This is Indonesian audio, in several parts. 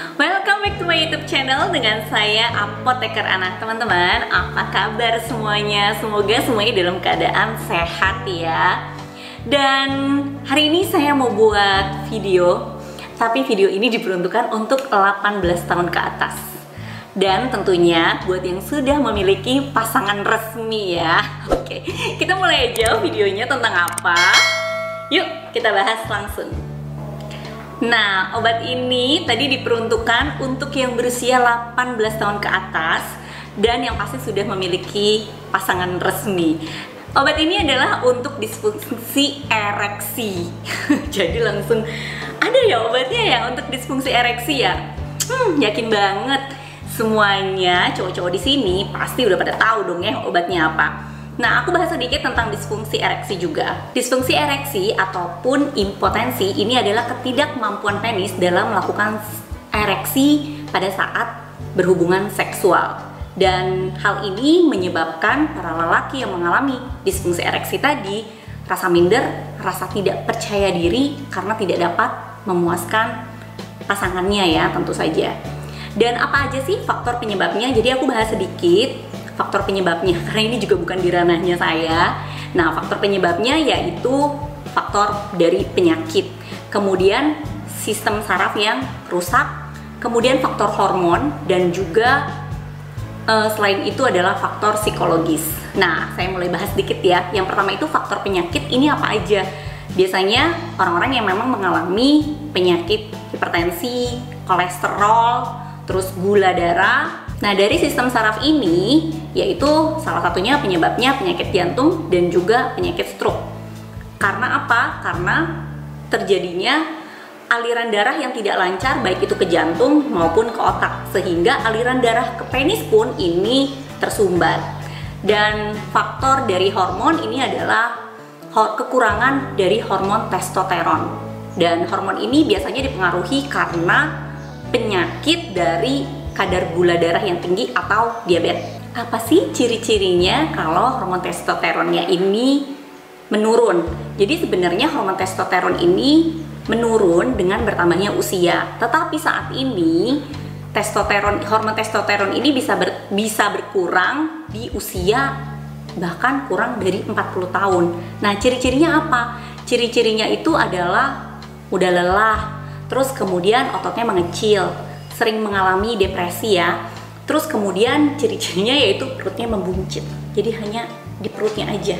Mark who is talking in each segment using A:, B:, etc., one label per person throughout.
A: Welcome back to my YouTube channel dengan saya Apoteker Anak. Teman-teman, apa kabar semuanya? Semoga semuanya dalam keadaan sehat ya. Dan hari ini saya mau buat video, tapi video ini diperuntukkan untuk 18 tahun ke atas. Dan tentunya buat yang sudah memiliki pasangan resmi ya. Oke, kita mulai aja videonya tentang apa. Yuk kita bahas langsung. Nah, obat ini tadi diperuntukkan untuk yang berusia 18 tahun ke atas dan yang pasti sudah memiliki pasangan resmi. Obat ini adalah untuk disfungsi ereksi. Jadi langsung ada ya obatnya ya untuk disfungsi ereksi ya. Yakin banget semuanya cowok-cowok di sini pasti udah pada tahu dong ya obatnya apa. Nah, aku bahas sedikit tentang disfungsi ereksi juga. Disfungsi ereksi ataupun impotensi ini adalah ketidakmampuan penis dalam melakukan ereksi pada saat berhubungan seksual. Dan hal ini menyebabkan para lelaki yang mengalami disfungsi ereksi tadi rasa minder, rasa tidak percaya diri karena tidak dapat memuaskan pasangannya ya, tentu saja. Dan apa aja sih faktor penyebabnya? Jadi aku bahas sedikit faktor penyebabnya, karena ini juga bukan di ranahnya saya. Nah, faktor penyebabnya yaitu faktor dari penyakit, kemudian sistem saraf yang rusak, kemudian faktor hormon, dan juga selain itu adalah faktor psikologis. Nah, saya mulai bahas sedikit ya. Yang pertama itu faktor penyakit, ini apa aja? Biasanya orang-orang yang memang mengalami penyakit hipertensi, kolesterol, terus gula darah. Nah, dari sistem saraf ini, yaitu salah satunya penyebabnya penyakit jantung dan juga penyakit stroke. Karena apa? Karena terjadinya aliran darah yang tidak lancar, baik itu ke jantung maupun ke otak, sehingga aliran darah ke penis pun ini tersumbat. Dan faktor dari hormon ini adalah kekurangan dari hormon testosteron. Dan hormon ini biasanya dipengaruhi karena penyakit dari kadar gula darah yang tinggi atau diabetes. Apa sih ciri-cirinya kalau hormon testosteronnya ini menurun? Jadi sebenarnya hormon testosteron ini menurun dengan bertambahnya usia. Tetapi saat ini hormon testosteron ini bisa berkurang di usia bahkan kurang dari 40 tahun. Nah, ciri-cirinya apa? Ciri-cirinya itu adalah mudah lelah, terus kemudian ototnya mengecil, sering mengalami depresi ya. Terus kemudian ciri-cirinya yaitu perutnya membuncit, jadi hanya di perutnya aja.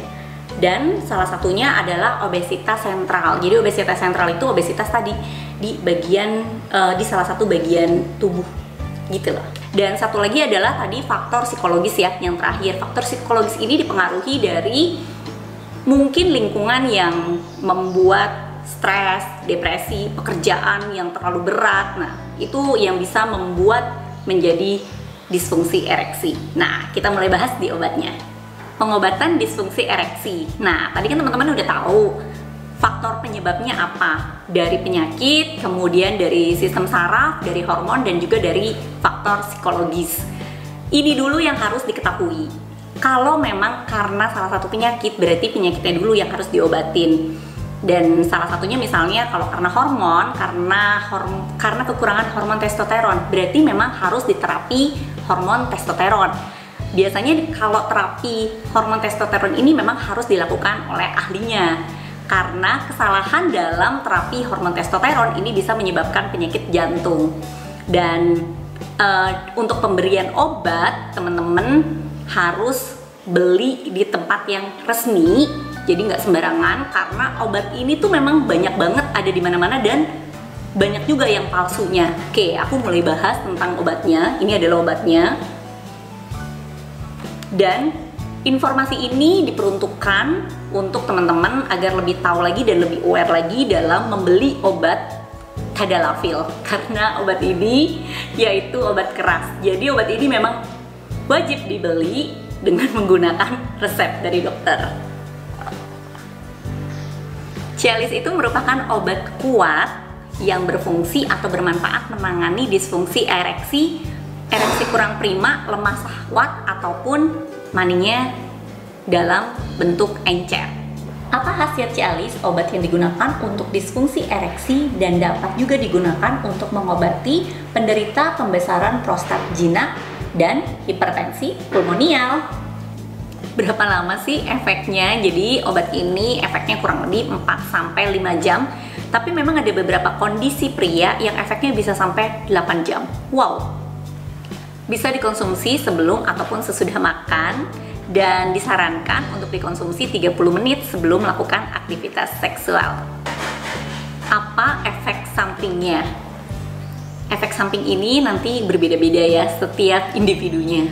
A: Dan salah satunya adalah obesitas sentral. Jadi obesitas sentral itu obesitas tadi di bagian di salah satu bagian tubuh gitu loh. Dan satu lagi adalah tadi faktor psikologis ya, yang terakhir. Faktor psikologis ini dipengaruhi dari mungkin lingkungan yang membuat stres, depresi, pekerjaan yang terlalu berat. Nah, itu yang bisa membuat menjadi disfungsi ereksi. Nah, kita mulai bahas di obatnya. Pengobatan disfungsi ereksi. Nah, tadi kan teman-teman udah tahu faktor penyebabnya apa. Dari penyakit, kemudian dari sistem saraf, dari hormon, dan juga dari faktor psikologis. Ini dulu yang harus diketahui. Kalau memang karena salah satu penyakit, berarti penyakitnya dulu yang harus diobatin. Dan salah satunya misalnya kalau karena hormon, karena kekurangan hormon testosteron, berarti memang harus diterapi hormon testosteron. Biasanya kalau terapi hormon testosteron ini memang harus dilakukan oleh ahlinya, karena kesalahan dalam terapi hormon testosteron ini bisa menyebabkan penyakit jantung. Dan untuk pemberian obat, teman-teman harus beli di tempat yang resmi. Jadi nggak sembarangan, karena obat ini tuh memang banyak banget ada di mana-mana dan banyak juga yang palsunya. Oke, aku mulai bahas tentang obatnya. Ini adalah obatnya. Dan informasi ini diperuntukkan untuk teman-teman agar lebih tahu lagi dan lebih aware lagi dalam membeli obat tadalafil. Karena obat ini yaitu obat keras. Jadi obat ini memang wajib dibeli dengan menggunakan resep dari dokter. Cialis itu merupakan obat kuat yang berfungsi atau bermanfaat menangani disfungsi ereksi kurang prima, lemah shahwat, ataupun maninya dalam bentuk encer. Apa khasiat Cialis? Obat yang digunakan untuk disfungsi ereksi dan dapat juga digunakan untuk mengobati penderita pembesaran prostat jinak dan hipertensi pulmonial. Berapa lama sih efeknya? Jadi obat ini efeknya kurang lebih 4-5 jam. Tapi memang ada beberapa kondisi pria yang efeknya bisa sampai 8 jam. Wow! Bisa dikonsumsi sebelum ataupun sesudah makan dan disarankan untuk dikonsumsi 30 menit sebelum melakukan aktivitas seksual. Apa efek sampingnya? Efek samping ini nanti berbeda-beda ya setiap individunya.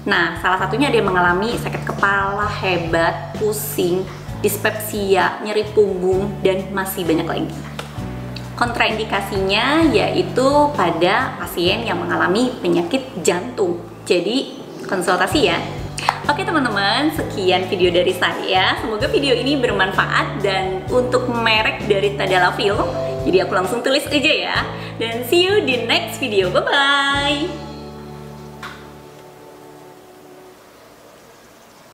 A: Nah, salah satunya ada yang mengalami sakit kepala hebat, pusing, dispepsia, nyeri punggung, dan masih banyak lagi. Kontraindikasinya yaitu pada pasien yang mengalami penyakit jantung. Jadi, konsultasi ya. Oke teman-teman, sekian video dari saya. Semoga video ini bermanfaat dan untuk merek dari Tadalafil. Jadi aku langsung tulis aja ya. Dan see you di next video. Bye-bye!